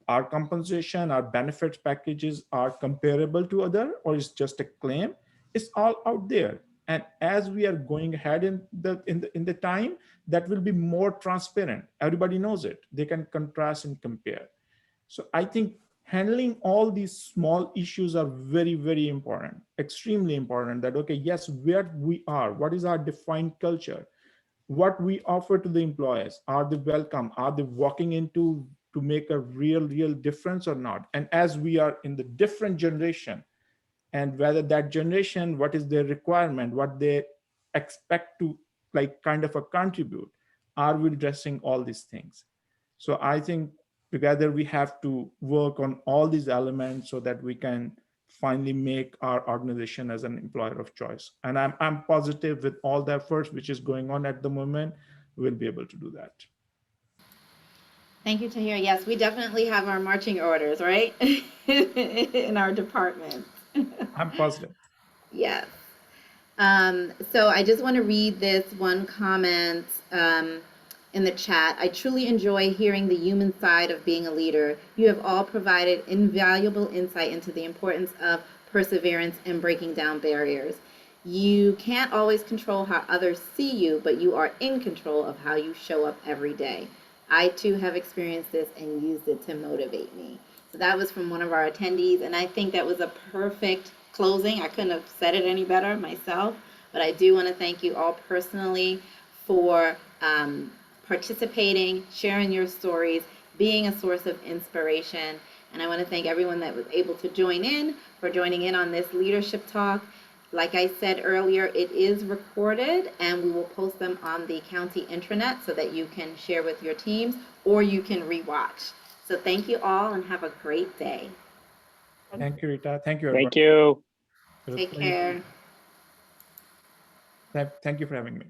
Our compensation, our benefits packages are comparable to other, or is just a claim? It's all out there. And as we are going ahead in the time, that will be more transparent. Everybody knows it. They can contrast and compare. So I think handling all these small issues are very, very important, extremely important. That, okay, yes, where we are, what is our defined culture, what we offer to the employees, are they welcome, are they walking into to make a real difference or not? And as we are in the different generation, and whether that generation, what is their requirement, what they expect to like kind of a contribute. Are we addressing all these things? So I think together we have to work on all these elements so that we can finally make our organization as an employer of choice. And I'm positive with all the efforts which is going on at the moment, we'll be able to do that. Thank you, Tahir. Yes, we definitely have our marching orders, right? In our department. I'm positive. Yes. So I just want to read this one comment in the chat. I truly enjoy hearing the human side of being a leader. You have all provided invaluable insight into the importance of perseverance and breaking down barriers. You can't always control how others see you, but you are in control of how you show up every day. I too have experienced this and used it to motivate me. So that was from one of our attendees, and I think that was a perfect closing. I couldn't have said it any better myself, but I do want to thank you all personally for participating, sharing your stories, being a source of inspiration. And I want to thank everyone that was able to join in for joining in on this leadership talk. Like I said earlier, it is recorded and we will post them on the county intranet so that you can share with your teams or you can rewatch. So thank you all and have a great day. Thank you, Rita. Thank you, everyone. Thank you. Take care. Thank you for having me.